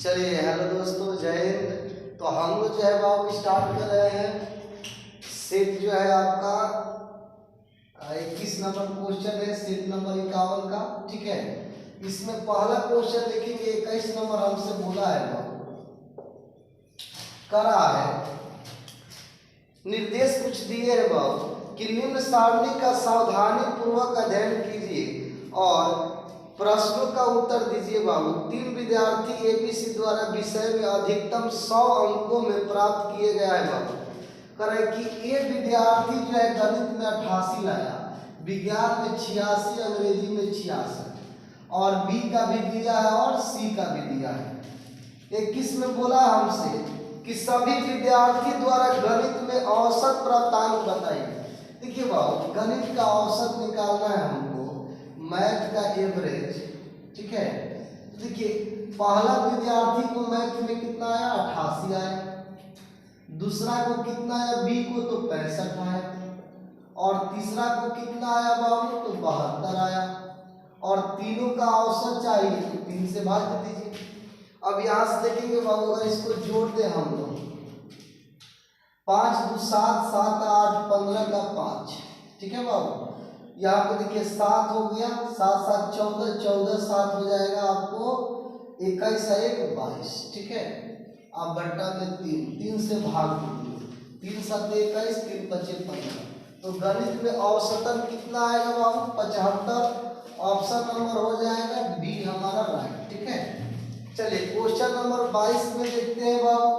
चलिए हेलो दोस्तों, जय हिंद। तो हम लोग जो है वो स्टार्ट कर रहे हैं। सेट जो है आपका 21 नंबर क्वेश्चन है, सेट नंबर 51 का। ठीक है, इसमें पहला क्वेश्चन देखेंगे। 21 नंबर हमसे बोला है, करा है, निर्देश कुछ दिए है बाबू कि निम्न सारणी का सावधानी पूर्वक अध्ययन कीजिए और प्रश्नों का उत्तर दीजिए बाबू। 3 विद्यार्थी एबीसी द्वारा विषय में अधिकतम 100 अंकों में प्राप्त किए गया है बाबू। करे कि ए विद्यार्थी जो है गणित में 88 लाया, विज्ञान में 86, अंग्रेजी में 66 और बी का भी दिया है और सी का भी दिया है। 21 में बोला हमसे कि सभी विद्यार्थी द्वारा गणित में औसत प्राप्तांक बताइए। देखिए बाबू, गणित का औसत निकालना है हमको, मैथ का एवरेज। ठीक है, देखिए पहला विद्यार्थी को मैथ में कितना आया, 88 आया। दूसरा को कितना आया, बी को तो 65 आया। और तीसरा को कितना आया बाबू, तो 72 आया। और तीनों का औसत चाहिए तो 3 से भाग दीजिए। अब यहां से देखेंगे बाबू, अगर इसको जोड़ दे हम लोग, 5 2 7 7 8 15 का 5। ठीक है बाबू, यहाँ पे देखिए 7 हो गया, 7 7 14, 14 7 हो जाएगा आपको 21 1 22। ठीक है, आप बट्टा में 3 से भाग दीजिए, 3 7 21, 3 5 15। तो गणित में औसतन कितना आएगा बाबू, 75। ऑप्शन नंबर हो जाएगा डी हमारा राइट। ठीक है, चलिए क्वेश्चन नंबर 22 में देखते हैं बाबू।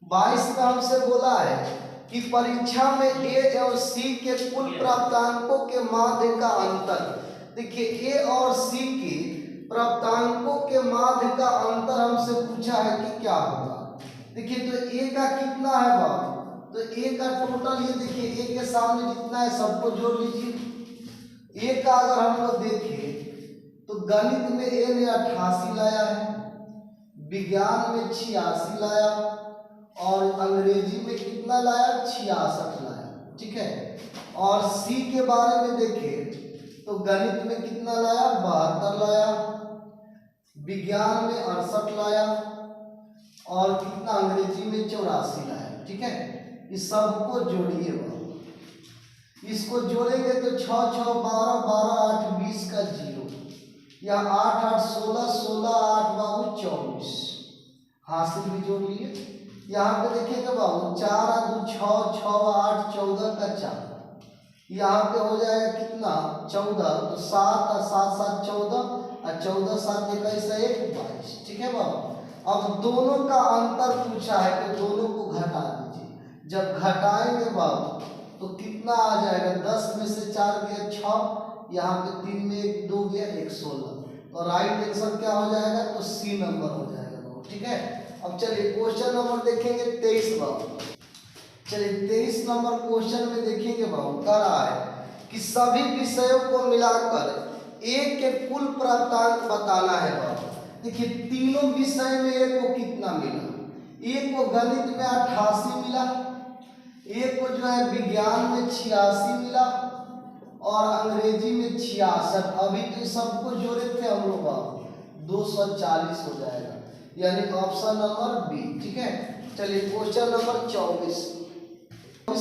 22 में हमसे बोला है कि परीक्षा में ए और सी के कुल प्राप्तांकों के माध्य का अंतर। देखिए ए और सी के प्राप्तांकों के माध्य का अंतर हमसे पूछा है कि क्या होगा। देखिए तो ए का कितना है बाबू, तो ए का टोटल ये देखिए, ए के सामने जितना है सबको जोड़ लीजिए। ए का अगर हम लोग देखें तो गणित में ए ने 88 लाया है, विज्ञान में 86 लाया और अंग्रेजी में कितना लाया, 66 लाया। ठीक है, और सी के बारे में देखें तो गणित में कितना लाया, 72 लाया, विज्ञान में 68 लाया और कितना अंग्रेजी में 84 लाया। ठीक है, इस सबको जोड़िए बाबू। इसको जोड़ेंगे तो 6 6 12 12 8 20 का 0, या 8 8 16 16 8 बाबू 24। हासिल भी जोड़ लिए। यहाँ पे देखिएगा बाबू, 4 2 6 6 8 14 का 4, यहाँ पे हो जाएगा कितना, 14। तो 7 7 7 14 और 14 7 21 1 22। ठीक है बाबू, अब दोनों का अंतर पूछा है तो दोनों को घटा दीजिए। जब घटाएंगे बाबू तो कितना आ जाएगा, 10 में से 4 गया 6, यहाँ पे 3 में 1 2 गया 1 16। तो राइट आंसर क्या हो जाएगा, तो सी नंबर हो जाएगा बाबू। ठीक है, अब चलिए क्वेश्चन नंबर देखेंगे 23 बाबू। चलिए 23 नंबर क्वेश्चन में देखेंगे बाबू, कह रहा है कि सभी विषयों को मिलाकर एक के कुल प्राप्तांक बताना है बाबू। देखिए तीनों विषय में एक को कितना मिला, एक को गणित में 88 मिला, एक को जो है विज्ञान में 86 मिला और अंग्रेजी में 66। अभी तो सबको जोड़े थे हम लोग बाबू, 240 हो जाएगा, यानी ऑप्शन नंबर बी। ठीक है, चलिए क्वेश्चन नंबर 24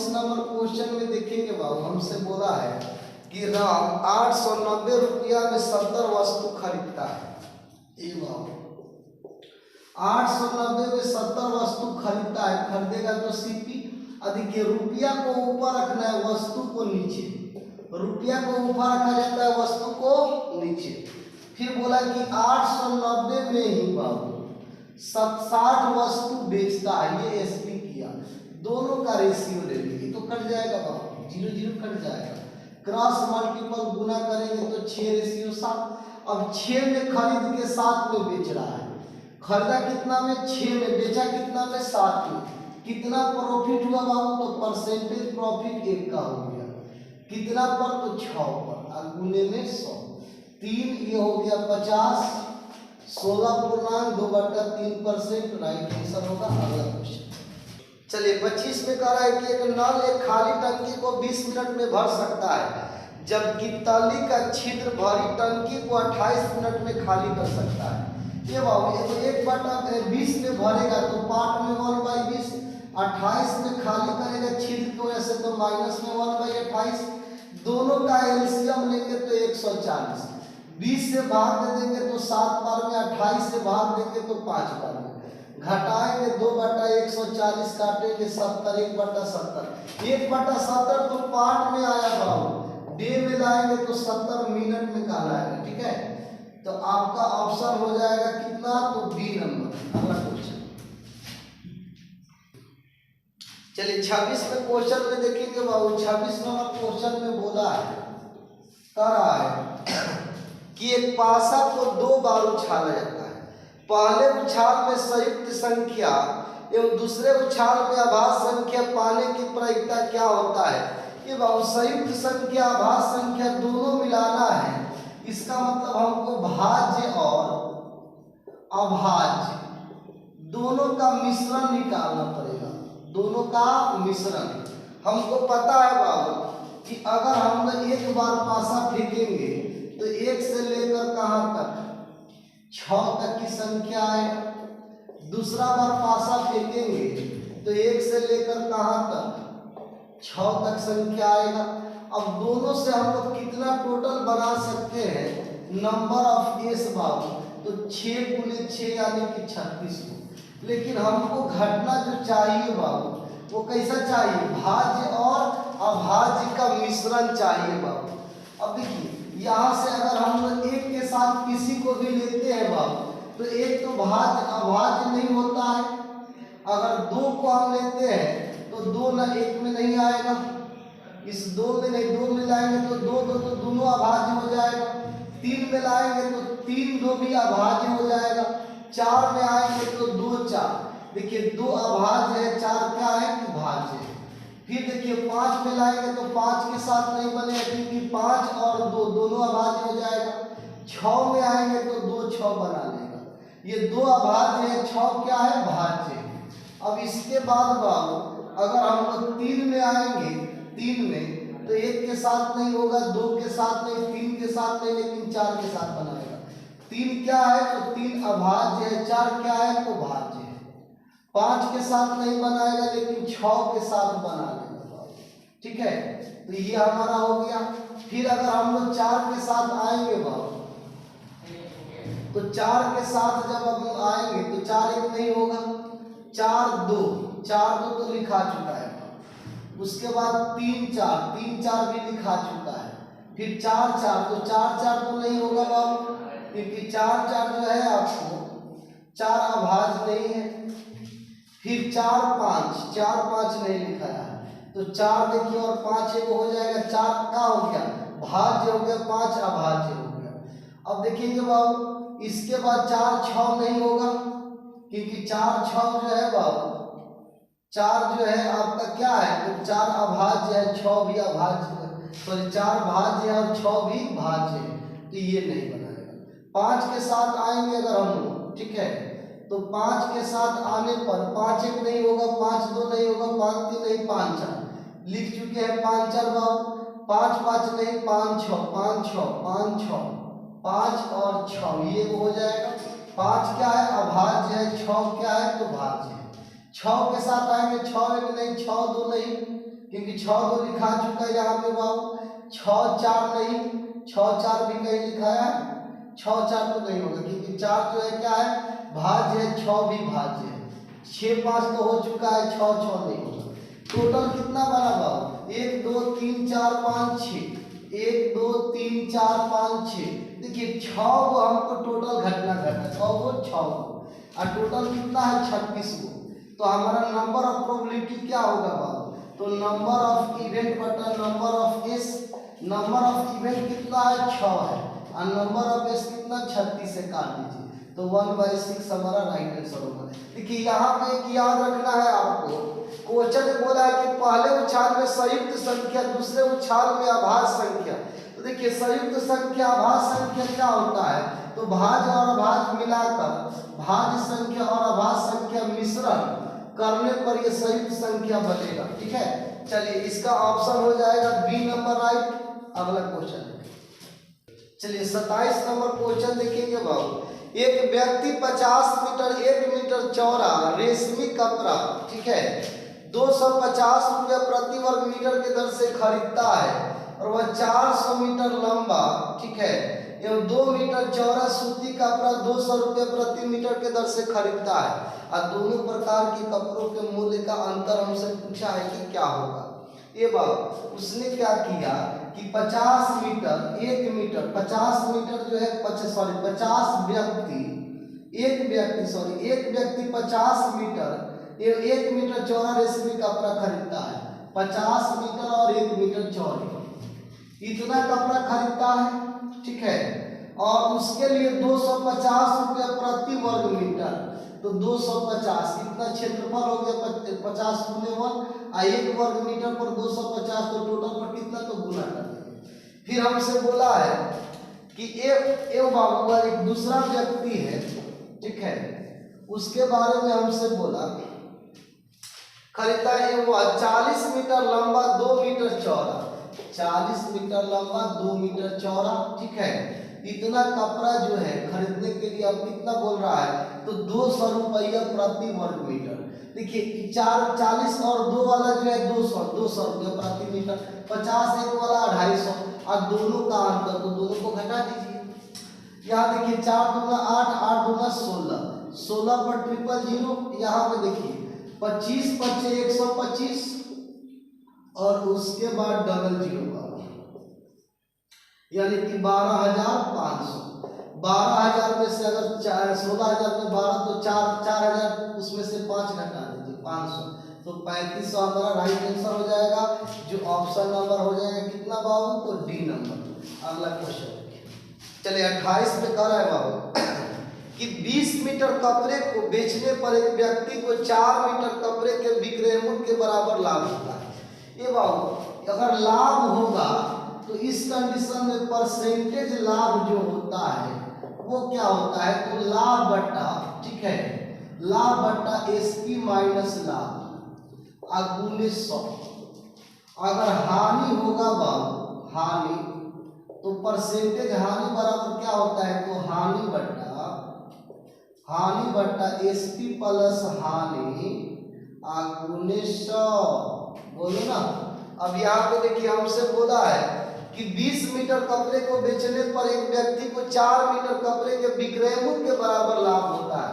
नंबर क्वेश्चन में देखेंगे बाबू, हमसे बोला है कि राम 890 रुपया में 70 वस्तु खरीदता है। ये बाबू 890 में 70 वस्तु खरीदता है, खरीदेगा तो सीपी। देखिए रुपया को ऊपर रखना है, वस्तु को नीचे। रुपया को ऊपर रखा जाता है, वस्तु को नीचे। फिर बोला कि 890 में ही बाबू 60 वस्तु बेचता है, ये एसपी किया। दोनों का रेशियो ले लीजिए तो कट जाएगा बाबू, 0 0 कट जाएगा। क्रॉस मल्टीपल गुना करेंगे तो 6 रेशियो 7। अब 6 में खरीद के 7 में बेच रहा है। खरीदा कितना में, 6 में, बेचा कितना में, 7 में। कितना प्रॉफिट हुआ बाबू, तो परसेंटेज प्रॉफिट 1 का हो गया। कितना पर, तो 6 पर, और गुने में 100। 3 ये हो गया 50, 16.2/3%। राइट आंसर होगा अगला क्वेश्चन। चलिए 25 में कह रहा है कि एक नल एक खाली टंकी को 20 मिनट में भर सकता है, जबकि तली का छिद्र भरी टंकी को 28 मिनट में खाली कर सकता है। ये बाबू ये तो 1/20 में भरेगा तो पार्ट में 1/20, 28 में खाली करेगा छेद की वजह से तो माइनस में 1/28, दोनों का एलसीएम लेंगे तो 140, 20 से भाग दे देंगे तो 7 बार में, 28 से भाग देंगे तो 5 बार में, घटाएंगे 2/140 काटेंगे 70, 1/70, 1/70 तो पार्ट में आया बाबू, डे में लाएंगे तो 70 मिनट में कहलाएगा। ठीक है, तो आपका ऑप्शन हो जाएगा कितना, तो बी नंबर। अगला क्वेश्चन चलिए 26 में क्वेश्चन में देखेंगे बाबू, 26 नंबर क्वेश्चन में बोला है, कह रहा है कि एक पासा को 2 बार उछाला जाता है, पहले उछाल में संयुक्त संख्या एवं दूसरे उछाल में आभास संख्या पाने की प्रायिकता क्या होता है। ये बाबू संयुक्त संख्या आभास संख्या दोनों मिलाना है, इसका मतलब हमको भाज्य और अभाज्य दोनों का मिश्रण निकालना पड़ेगा, दोनों का मिश्रण। हमको पता है बाबू कि अगर हम लोग एक बार पासा फेंकेंगे तो 1 से लेकर कहाँ तक, 6 तक की संख्या आएगा, दूसरा बार पासा फेंकेंगे तो 1 से लेकर कहाँ तक, 6 तक संख्या आएगा। अब दोनों से हम लोग कितना टोटल बना सकते हैं, नंबर ऑफ एस बाबू, तो 6 गुने 6 यानी कि 36 को। लेकिन हमको घटना जो चाहिए बाबू वो कैसा चाहिए, भाज्य और अभाज्य का मिश्रण चाहिए बाबू। अब देखिए यहाँ से अगर हम लोग एक के साथ किसी को भी लेते हैं बाबू तो एक तो भाज्य अभाज्य नहीं होता है, अगर 2 को हम लेते हैं तो 2 ना 1 में नहीं आएगा, इस 2 में नहीं, 2 में लाएंगे तो 2 तो दोनों अभाज्य हो जाएगा, 3 में लाएंगे तो 3 2 भी अभाज्य हो जाएगा, 4 में आएंगे तो 2 4, देखिए 2 अभाज्य है, 4 क्या है कि भाज्य है। फिर देखिए 5 में लाएंगे तो 5 के साथ नहीं बनेगा क्योंकि 5 और 2 दोनों अभाज्य हो जाएगा, 6 में आएंगे तो 2 6 बना लेगा, ये 2 अभाज्य है, 6 क्या है भाज्य है। अब इसके बाद बाबू अगर हम लोग 3 में आएंगे, 3 में तो 1 के साथ नहीं होगा, 2 के साथ नहीं, 3 के साथ नहीं, लेकिन 4 के साथ बनाएगा। 3 क्या है तो 3 अभाज्य है, 4 क्या है तो भाज्य है। 5 के साथ नहीं बनाएगा लेकिन 6 के साथ बना लेगा। ठीक है, तो ये हमारा हो गया। फिर अगर हम लोग 4 के साथ आएंगे बाबू तो 4 के साथ जब हम आएंगे तो 4 1 नहीं होगा, 4 2 तो लिखा चुका है। उसके बाद 3 4 भी लिखा चुका है। फिर 4 4 तो 4 4 तो नहीं होगा बाबू क्योंकि 4 4 जो है आपको 4 अभाज्य नहीं है। फिर 4 5 नहीं लिखा है तो 4 देखिए और 5 एक हो जाएगा, 4 का हो गया भाज्य हो गया, 5 अभाज्य हो गया। अब देखिएगा बाबू इसके बाद 4 6 नहीं होगा क्योंकि 4 6 जो है बाबू 4 जो है आपका क्या है तो 4 अभाज्य है, 6 भी अभाज्य है, सॉरी 4 भाज्य है और 6 भी भाज्य है, तो ये नहीं बनाएगा। 5 के साथ आएंगे अगर हम लोग, ठीक है, तो 5 के साथ आने पर 5 1 नहीं होगा, 5 2 नहीं होगा, 5 3 नहीं, 5 4 लिख चुके हैं, 5 4 बाबू, 5 5 नहीं, 5 6 5 और 6 ये हो जाएगा। 5 क्या है अभाज्य है, 6 क्या है तो भाज्य है। 6 के साथ आएंगे, 6 1 नहीं, 6 2 नहीं क्योंकि 6 2 लिखा चुका है यहाँ पे बाबू, 6 4 नहीं, 6 4 भी कहीं लिखा है, 6 4 तो नहीं होगा क्योंकि 4 जो है क्या है भाज्य है, 6 भी भाज्य है। 6 5 तो हो चुका है, 6 6 नहीं होगा। टोटल कितना बना बाबू 1 2 3 4 5 6, 1 2 3 4 5 6, देखिए 6 को हमको टोटल घटना घटना 6 को 6 को और टोटल कितना है 36 को। तो हमारा नंबर ऑफ प्रोबेबिलिटी क्या होगा बाबू, तो नंबर ऑफ इवेंट बटा number of S, number of event कितना है 6 है और नंबर ऑफ एस कितना 36 से काट दीजिए तो 1/6 हमारा राइट आंसर होगा। देखिए यहाँ पे एक याद रखना है आपको, क्वेश्चन में बोला है कि पहले उछाल में संयुक्त संख्या दूसरे उछाल में आभाज्य संख्या। तो देखिए संयुक्त संख्या आभाज्य संख्या क्या होता है तो भाज्य और अभाज्य मिलाकर भाज्य संख्या और अभाज्य संख्या मिश्रण करने पर ये संयुक्त संख्या बनेगा। ठीक है, चलिए इसका ऑप्शन हो जाएगा बी नंबर राइट। अगला क्वेश्चन चलिए 27 नंबर क्वेश्चन देखेंगे बाबू, एक व्यक्ति 50 मीटर 1 मीटर चौड़ा रेशमी कपड़ा, ठीक है, 250 रुपया प्रति वर्ग मीटर के दर से खरीदता है और वह 400 मीटर लंबा, ठीक है, एवं 2 मीटर चौड़ा सूती कपड़ा 200 रुपये प्रति मीटर के दर से खरीदता है। और दोनों प्रकार के कपड़ों के मूल्य का अंतर हमसे पूछा है कि क्या होगा। ये बात उसने क्या किया कि 50 मीटर 1 मीटर 50 मीटर जो है 50 व्यक्ति एक व्यक्ति 50 मीटर 1 मीटर चौड़ा रेशमी कपड़ा खरीदता है। 50 मीटर और 1 मीटर चौड़े इतना कपड़ा खरीदता है, ठीक है, और उसके लिए 250 रुपया प्रति वर्ग मीटर। तो 250 कितना क्षेत्रफल हो गया 50 गुने 1 और 1 वर्ग मीटर पर 250, तो टोटल पर कितना, तो गुना कर देंगे। फिर हमसे बोला है कि एक बाबू एक दूसरा व्यक्ति है, ठीक है, उसके बारे में हमसे बोला खरीदता है वो 40 मीटर लंबा 2 मीटर चौड़ा, 40 मीटर लंबा 2 मीटर चौड़ा, ठीक है, इतना कपड़ा जो है खरीदने के लिए अब कितना बोल रहा है, तो 200 रुपया प्रति वर्ग मीटर। देखिए 40 और 2 वाला जो है 200 रुपया प्रति मीटर, 50 एक वाला 250, और दोनों का अंतर तो दोनों को घटा दीजिए। यहाँ देखिए 4 दूना 8, 8 दूना 16, 16 पर 000, यहाँ पे देखिए 25 पच्चे 125 और उसके बाद डबल 0 यानी कि 12,500। 12,000 में से अगर 16,000 में 12 तो 4,000 उसमें से 5 घटा दीजिए 500, तो 3500 हमारा राइट आंसर हो जाएगा, जो ऑप्शन नंबर हो जाएगा कितना बाबू, तो डी नंबर। अगला क्वेश्चन चलिए 28 पे कह रहा है बाबू कि 20 मीटर कपड़े को बेचने पर एक व्यक्ति को 4 मीटर कपड़े के विक्रय मूल्य के बराबर लाभ होता है। ये बाबू अगर लाभ होगा तो इस कंडीशन में परसेंटेज लाभ जो होता है वो क्या होता है, तो लाभ बट्टा, ठीक है, लाभ बट्टा एसपी माइनस लाभ अगुने 100। अगर हानि होगा बाबू हानि, तो परसेंटेज हानि बराबर क्या होता है, तो हानि बट्टा एसपी प्लस हानि अगुने 100। बोलो ना। अब यहाँ पे देखिए हमसे बोला है कि 20 मीटर कपड़े को बेचने पर एक व्यक्ति को 4 मीटर कपड़े के विक्रय मूल्य के बराबर लाभ होता है।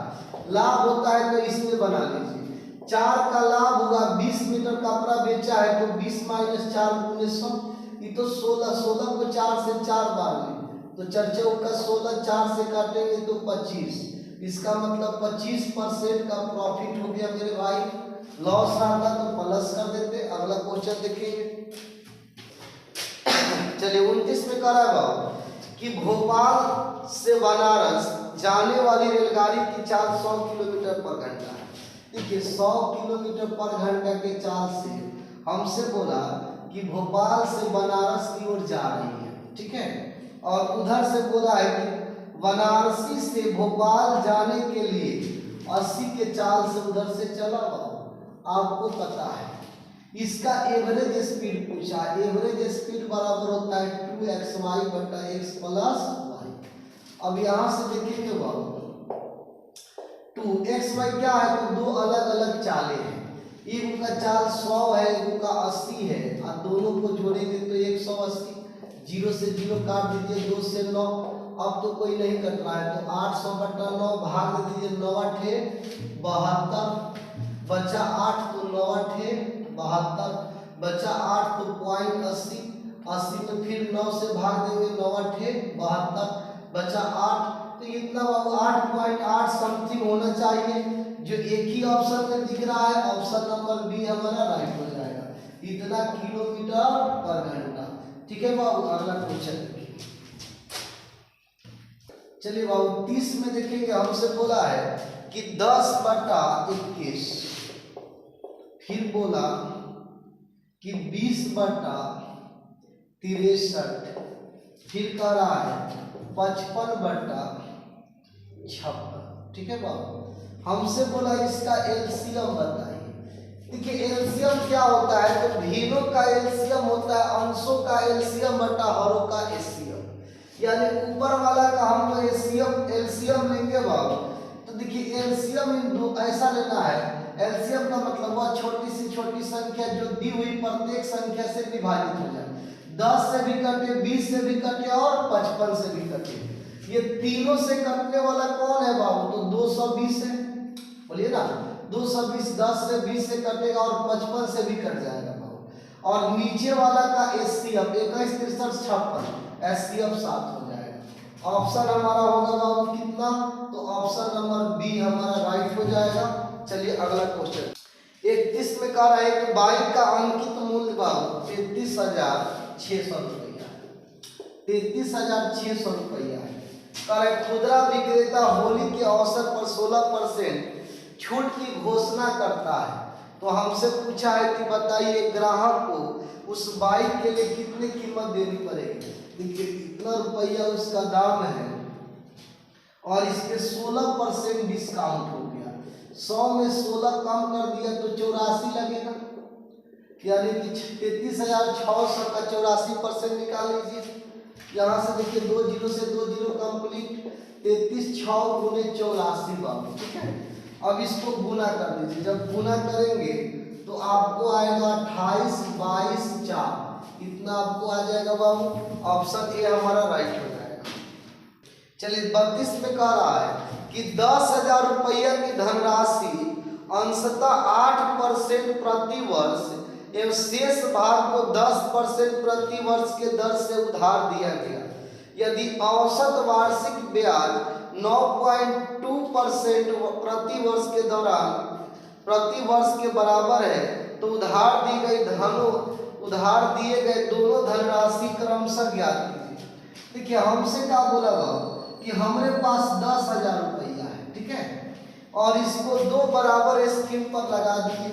लाभ होता है तो इसमें बना लीजिए 4 का लाभ होगा, 20 मीटर कपड़ा बेचा है तो 20 माइनस 4 गुने 100, ये तो 16 को 4 से 4 बार में, तो 4 का 16 4 से काटेंगे तो 25, इसका मतलब 25% का प्रॉफिट हो गया मेरे भाई। लॉस आता तो प्लस कर देते। अगला क्वेश्चन देखेंगे, चलिए 29 में कह रहा है कि भोपाल से बनारस जाने वाली रेलगाड़ी की चाल 100 किलोमीटर पर घंटा है। देखिए 100 किलोमीटर पर घंटा के चाल से हमसे बोला कि भोपाल से बनारस की ओर जा रही है, ठीक है, और उधर से बोला है कि बनारसी से भोपाल जाने के लिए 80 के चाल से उधर से चला। आपको पता है इसका एवरेज स्पीड पूछा, एवरेज स्पीड बराबर होता है 2xy बटा x प्लस y। अब यहाँ से देखेंगे बाबू 2xy क्या है, तो दो अलग अलग चालें हैं, एक का चाल 100 है, एक का 80 है, और दोनों को जोड़ेंगे तो 180, 0 से 0 काट दीजिए, 2 से 9, अब तो कोई नहीं कट रहा है, तो 800 बटा 9 भाग दीजिए, 9 8 72, बचा 8 तो 9 8 72, बचा 8 तो 0.80, 80 में फिर 9 से भाग देंगे, 9 8 72, बचा 8, तो इतना बाबू 8.8 समथिंग होना चाहिए, जो एक ही ऑप्शन में दिख रहा है, ऑप्शन नंबर बी हमारा राइट हो जाएगा, इतना किलोमीटर पर घंटा। ठीक है बाबू, अगला क्वेश्चन देखिए। चलिए बाबू 30 में देखेंगे, हमसे बोला है कि 10 बटा 21, फिर बोला कि 20 बटा 63, फिर कह रहा है 55 बटा 56। ठीक है बाबू, हमसे बोला इसका एलसीएम बताइए। देखिए एलसीएम क्या होता है, तो भिन्नों का एलसीएम होता है अंशों का एलसीएम बटा हरों का एलसीएम। यानी ऊपर वाला का हम तो एलसीएम लेंगे बाबू। तो देखिए एलसीएम इन दो ऐसा लेना है, एलसीएम का मतलब वह छोटी से छोटी संख्या जो दी हुई प्रत्येक संख्या से विभाजित हो जाए, 10 से भी कटे, 20 से भी कटे और 55 से भी कटे। ये तीनों से कटने वाला कौन है बाबू? तो 220 है, बोलिए ना 220, 10 से 20 से कटेगा और 55 से भी कट जाएगा बाबू। और नीचे वाला का एचसीएफ 21, 63, 56 एचसीएफ 7 हो जाएगा। ऑप्शन हमारा होगा बाबू कितना? तो ऑप्शन नंबर बी हमारा राइट हो जाएगा। चलिए अगला क्वेश्चन 31 में कह रहा है कि बाइक का अंकित मूल्य बाबू 33,600 रुपया, 33,600 रुपया है। कह रहे खुदरा विक्रेता होली के अवसर पर 16% छूट की घोषणा करता है। तो हमसे पूछा है कि बताइए ग्राहक को उस बाइक के लिए कितनी कीमत देनी पड़ेगी। देखिए कितना रुपया उसका दाम है और इस पे 16% डिस्काउंट हो गया। 100 में 16 कम कर दिया तो 84 लगेगा, यानी कि 33,600 का 84% निकाल लीजिए। यहाँ से देखिए 2 जीरो से 2 जीरो कंप्लीट, 33,600 गुने 84 बाबू, ठीक है। अब इसको गुना कर दीजिए, जब गुना करेंगे तो आपको आएगा 28, 22, 4 इतना आपको आ जाएगा बाबू। ऑप्शन ए हमारा राइट हो जाएगा। चलिए 32 में कह रहा है कि 10,000 रुपया की धनराशि अंशतः 8% प्रति वर्ष एवं शेष भाग को 10% प्रति वर्ष के दर से उधार दिया गया। यदि औसत वार्षिक ब्याज 9.2% प्रति वर्ष के दौरान प्रति वर्ष के बराबर है तो उधार दिए गए दोनों धनराशि क्रमशः ज्ञात कीजिए। देखिए हमसे क्या बोला गया कि हमारे पास 10,000 रुपया है, ठीक है, और इसको दो बराबर स्कीम पर लगा दिए,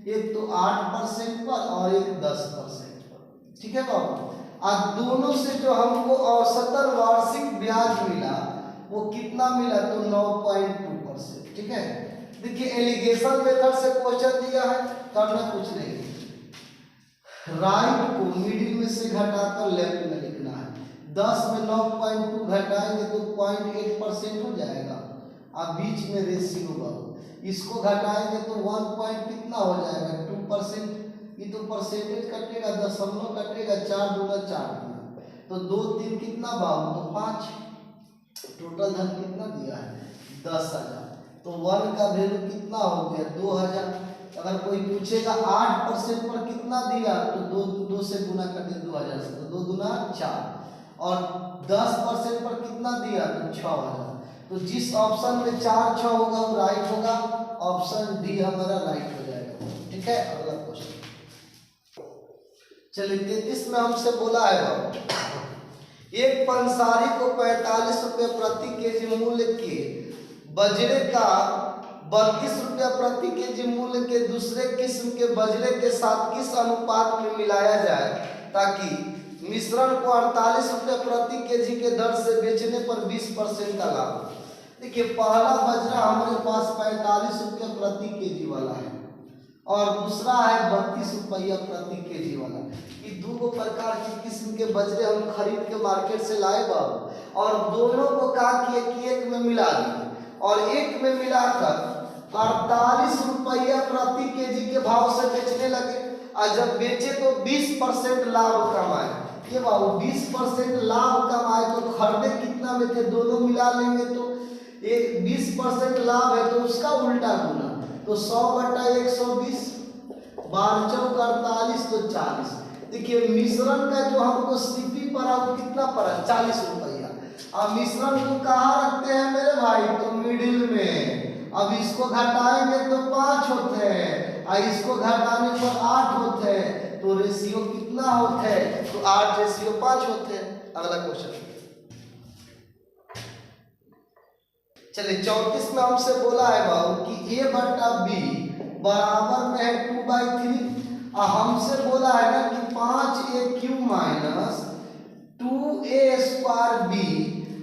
एक तो 8% पर और एक 10% पर, ठीक है बाबू। आज दोनों से जो हमको औसतन वार्षिक ब्याज मिला वो कितना मिला? तो 9.2%, ठीक है। देखिए एलिगेशन मेथड से क्वेश्चन दिया है, करना कुछ नहीं, राइट को मिडिल में से घटाकर लेफ्ट में लिखना है। 10 में 9.2 घटाएंगे तो 0.8% हो जाएगा। अब बीच में रेशियो बाबू, इसको घटाएंगे तो 1 पॉइंट कितना हो जाएगा? 2%। ये तो परसेंटेज कटेगा, दशमलव कटेगा, 4 दूना 4 गुना, तो 2 3 कितना बाबू? तो 5। टोटल धन कितना दिया है? 10,000। तो 1 का वैल्यू कितना हो गया? 2,000। अगर कोई पूछेगा 8% पर कितना दिया तो 2 से गुना कर दे 2,000 से, तो 2 दूना 4। और 10% पर कितना दिया? तो 6,000। तो जिस ऑप्शन में 4 6 होगा वो राइट होगा। ऑप्शन डी हमारा राइट हो जाएगा, ठीक है। अगला क्वेश्चन चलिए 33 में हमसे बोला है एक पंसारी को 45 रुपये प्रति केजी मूल्य के बजरे का 32 रुपया प्रति केजी मूल्य के दूसरे किस्म के बजरे के साथ किस अनुपात में मिलाया जाए ताकि मिश्रण को 48 रुपये प्रति केजी के दर से बेचने पर 20% का लाभ। देखिए पहला बजरा हमारे पास 45 रुपये प्रति केजी वाला है और दूसरा है 32 रुपया प्रति केजी वाला। ये दो प्रकार की किस्म के बजरे हम खरीद के मार्केट से लाए बाबू और दोनों को क्या किए कि एक में मिला दिए और एक में मिलाकर 48 रुपया प्रति केजी के भाव से बेचने लगे और जब बेचे तो 20% लाभ कमाए। ये बाबू 20% लाभ कमाए तो खरीदे कितना में थे? दोनों मिला लेंगे तो एक 20% लाभ है तो उसका उल्टा गुना, तो 100/120, 12 चौक 48 तो 40। देखिए मिश्रण का जो हमको सीपी पड़ा वो कितना पड़ा? 40 रुपया। अब मिश्रण को कहाँ रखते हैं मेरे भाई? तो मिडिल में। अब इसको घटाएंगे तो 5 होते हैं और इसको घटाने पर 8 होते हैं, तो रेशियो कितना होता है? तो 8:5 होते हैं। अगला क्वेश्चन चलिए 34 में हमसे बोला है बाबू कि a/b बराबर में है 2/3 और हमसे बोला है ना कि 5a³ माइनस 2a² b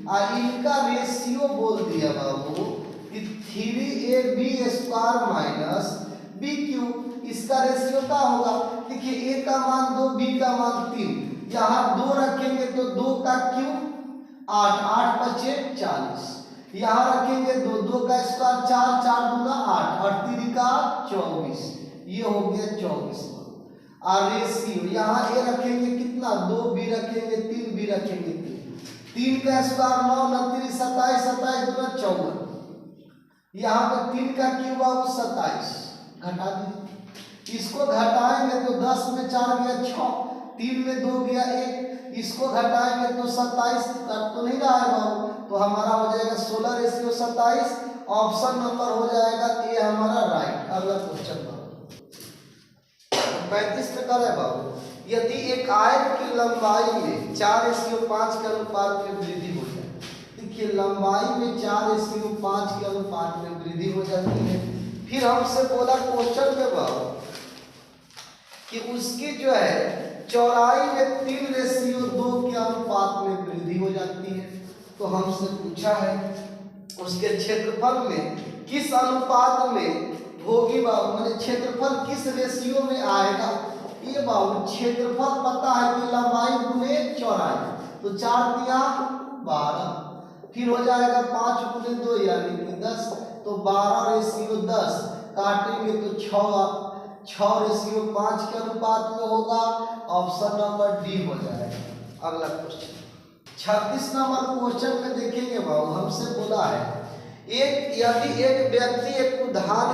और इनका रेशियो बोल दिया बाबू कि 3ab² माइनस b³। इसका रेशियो क्या होगा? देखिए a का मान 2, b का मान 3, यहाँ 2 रखेंगे तो 2 का क्यूब 8, 8 पचे 40। यहाँ रखेंगे 2, 2 का स्क्वायर 4, 4 दूना 8, 8 3 का 24, ये हो गया 24। और रेशियो यहाँ ए रखेंगे कितना, 2 बी रखेंगे 3 बी रखेंगे 3 का स्क्वायर 9, 9 3 27, 27 दूना 54। यहाँ पे 3 का क्यूब आओ 27, घटा दीजिए। इसको घटाएंगे तो 10 में 4 गया 6, 3 में 2 गया 1, इसको घटाएंगे तो 27 कट तो नहीं रहा है बाबू, तो हमारा हो जाएगा 16 रेशियो 27। ऑप्शन नंबर हो जाएगा ए हमारा राइट। अगला क्वेश्चन 35 में कर है बाबू, यदि एक आयत की लंबाई में 4:5 के अनुपात में वृद्धि हो जाए, देखिए लंबाई में 4:5 के अनुपात में वृद्धि हो जाती है, फिर हमसे बोला क्वेश्चन में बाबू कि उसकी जो है चौड़ाई में 3:2 के अनुपात में वृद्धि हो जाती है, तो हमसे पूछा है उसके क्षेत्रफल में किस अनुपात में होगी बाबू, मतलब क्षेत्रफल किस रेशियो में आएगा। ये बाबू क्षेत्रफल पता है कि लंबाई गुने चौड़ाई, तो 4 तिया 12, फिर हो जाएगा 5 गुने 2 यानी कि 10, तो 12:10 काटेंगे तो 6:5 के अनुपात में होगा। ऑप्शन नंबर डी हो जाएगा। अगला क्वेश्चन 36 नंबर क्वेश्चन में देखेंगे बाबू, हमसे बोला है यदि एक व्यक्ति एक धान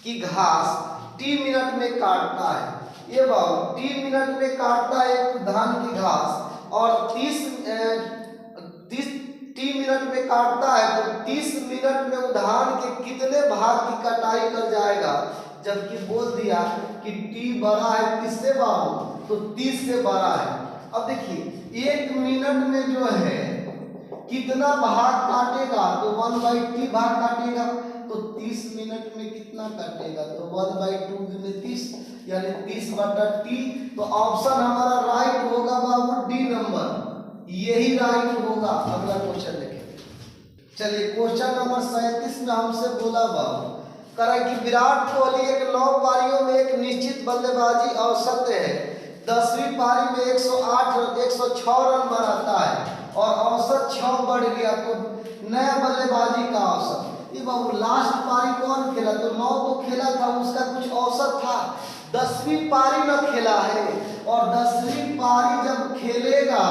की घास टी मिनट में काटता है, ये बाबू टी मिनट में काटता है एक धान की घास और 30 टी मिनट में काटता है, तो 30 मिनट में वो धान के कितने भाग की कटाई कर जाएगा, जबकि बोल दिया कि टी बड़ा है किससे बाबू, तो 30 से बड़ा है। अब देखिए 1 मिनट में जो है कितना भाग काटेगा, तो 1/t भाग काटेगा, तो 30 मिनट में कितना काटेगा, तो 1/2 गुने 30 यानी 30/t। तो ऑप्शन हमारा राइट होगा बाबू डी नंबर, यही राइट होगा। अगला क्वेश्चन देखेंगे। चलिए क्वेश्चन नंबर 37 में हमसे बोला बाबू करा कि विराट कोहली एक 9 पारियों में एक निश्चित बल्लेबाजी औसत है 10वीं पारी में 106 रन बनाता है और औसत 6 बढ़ गया, तो नया बल्लेबाजी का औसत। ये बाबू लास्ट पारी कौन खेला, तो 9 तो खेला था, उसका कुछ औसत था, 10वीं पारी न खेला है, और 10वीं पारी जब खेलेगा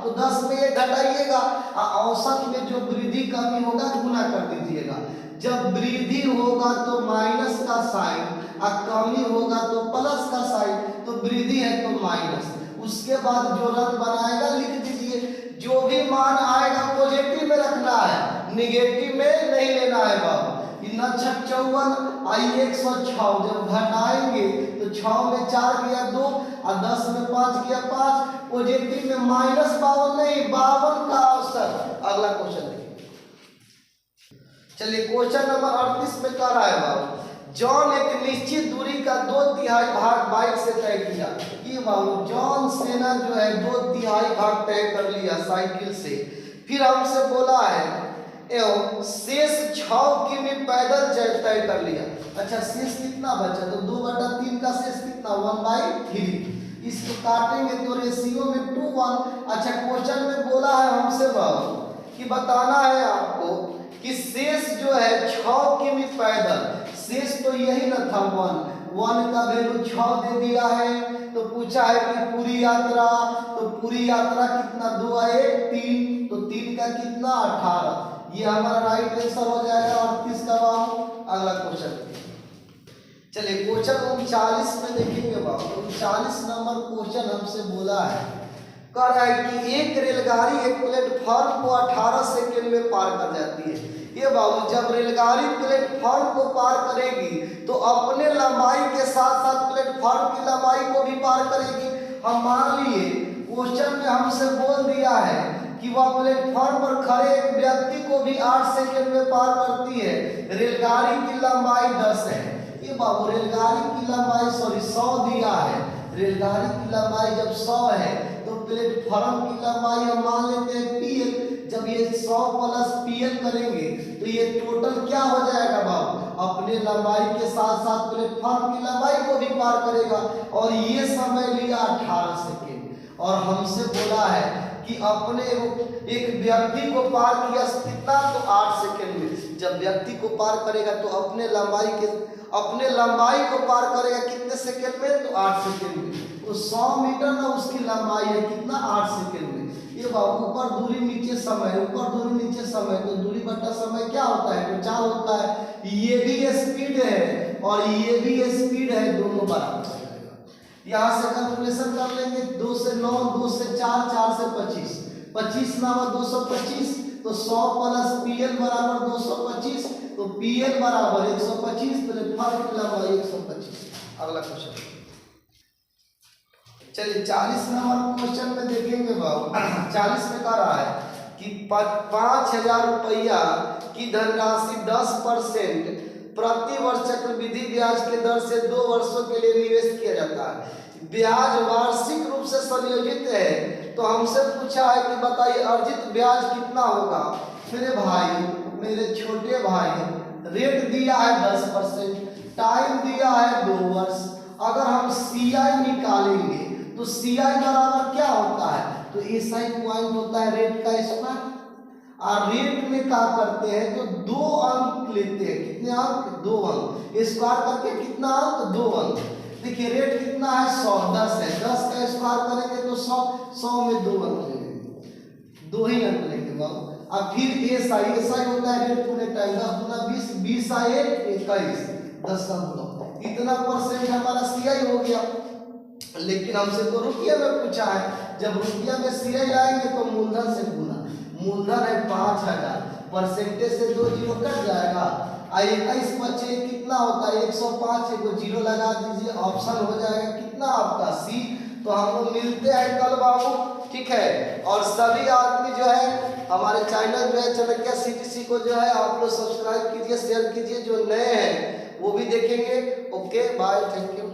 तो 10 में 1 घटाइएगा, औसत में जो वृद्धि कमी होगा गुना कर दीजिएगा। जब वृद्धि होगा तो माइनस का साइन और कमी होगा तो प्लस का साइन, तो वृद्धि है तो माइनस, उसके बाद जो रन बनाएगा लिख दीजिए, जो भी मान आएगा पॉजिटिव में रखना है, निगेटिव में नहीं लेना है बाबू। 54 आई 106 जब घटाएंगे तो 6 में 4 गया 2 और 10 में 5 गया 5, पॉजिटिव में -52 नहीं 52 का औसत। अगला क्वेश्चन देखिए। चलिए क्वेश्चन नंबर 38 में कह रहा है बाबू जॉन एक निश्चित दूरी का 2/3 भाग बाइक से तय किया। ये बाबू जॉन सेना जो है 2/3 भाग तय कर लिया साइकिल से, फिर हमसे बोला है एवं शेष 6 किमी पैदल तय कर लिया। अच्छा शेष कितना बचा, तो 2/3 का शेष कितना 1/3, इसको काटेंगे तो रेशियो में 2:1। अच्छा क्वेश्चन में बोला है हमसे बाबू कि बताना है आपको कि शेष जो है 6 किमी पैदल, शेष तो यही न था 1 का वैल्यू 6 दे दिया है, तो पूछा है कि पूरी यात्रा, तो पूरी यात्रा कितना 2 1 3, तो 3 का कितना 18, ये हमारा राइट आंसर हो जाएगा 38 का बाबू। अगला क्वेश्चन चलिए क्वेश्चन 39 में देखेंगे बाबू। 39 नंबर क्वेश्चन हमसे बोला है कह रहा है कि एक रेलगाड़ी एक प्लेटफॉर्म को 18 सेकंड में पार कर जाती है। ये बाबू जब रेलगाड़ी प्लेटफॉर्म को पार करेगी तो अपने लंबाई के साथ साथ प्लेटफॉर्म की लंबाई को भी पार करेगी। हम मान लिए क्वेश्चन में हमसे बोल दिया है कि वह प्लेटफॉर्म पर खड़े एक व्यक्ति को भी 8 सेकंड में पार करती है। रेलगाड़ी की लंबाई 10 है। ये बाबू रेलगाड़ी की लंबाई 100 दिया है, रेलगाड़ी की लंबाई जब 100 है तो प्लेटफॉर्म की लंबाई हम मान लेते हैं PL। जब ये 100 प्लस PL करेंगे तो ये टोटल क्या हो जाएगा बाबू, अपने लंबाई के साथ साथ प्लेटफॉर्म की लंबाई को भी पार करेगा, और ये समय लिया 18 सेकेंड। और हमसे बोला है कि अपने एक व्यक्ति को पार किया कितना, तो 8 सेकेंड में। जब व्यक्ति को पार करेगा तो अपने लंबाई को पार करेगा कितने सेकेंड में, तो 8 सेकेंड में। तो 100 मीटर ना उसकी लंबाई है कितना, 8 सेकेंड में। ये बाबू ऊपर दूरी नीचे समय, ऊपर दूरी नीचे समय, तो दूरी बटा समय क्या होता है, तो 4 होता है। ये भी स्पीड है और ये भी स्पीड है, दोनों बराबर हो जाएगा। यहाँ से कैलकुलेशन कर लेंगे, 2 से 9, 2 से 4, 4 से 25, 25 नामा 225, तो 100 प्लस PL बराबर 225, तो PL बराबर 125, तो फर्क लंबाई 125। अगला क्वेश्चन चलिए 40 नंबर क्वेश्चन में देखेंगे बाबू। 40 में कह रहा है कि 5000 रुपया की धनराशि 10% प्रति वर्ष चक्रवृद्धि ब्याज के दर से 2 वर्षों के लिए निवेश किया जाता है। ब्याज वार्षिक रूप से संयोजित है, तो हमसे पूछा है कि बताइए अर्जित ब्याज कितना होगा। मेरे भाई, मेरे छोटे भाई, रेट दिया है 10%, टाइम दिया है 2 वर्ष। अगर हम CI निकालेंगे तो CI बराबर क्या होता है, तो SI पॉइंट होता है रेट का स्क्वायर। और रेट में क्या करते हैं, तो 2 अंक लेते हैं। कितने अंक, 2 अंक। स्क्वायर करके कितना अंक, 2 अंक। देखिए रेट कितना है, 100, 10 है, 10 का स्क्वायर करेंगे तो 100, 100 में 2 अंक लेंगे, 2 ही अंक लेंगे बाबू। अब फिर SI होता है रेट पूरे टाइम, 10 गुना 20, 20 आए 21, 10 का गुना, इतना परसेंट हमारा CI हो गया। लेकिन हमसे तो रुपया में पूछा है, जब रुपया में CI लाएंगे तो मूलधन से गुना। मूलधन है 5000, परसेंटेज से 2 जीरो कट जाएगा। 21 बचे कितना होता है, 105, एगो जीरो लगा दीजिए, ऑप्शन हो जाएगा कितना आपका C। तो हम लोग मिलते हैं कल बाबू, ठीक है। और सभी आदमी जो है हमारे चैनल जो है चाणक्य CTC को जो है आप लोग सब्सक्राइब कीजिए, शेयर कीजिए, जो नए हैं वो भी देखेंगे। Okay bye, thank you.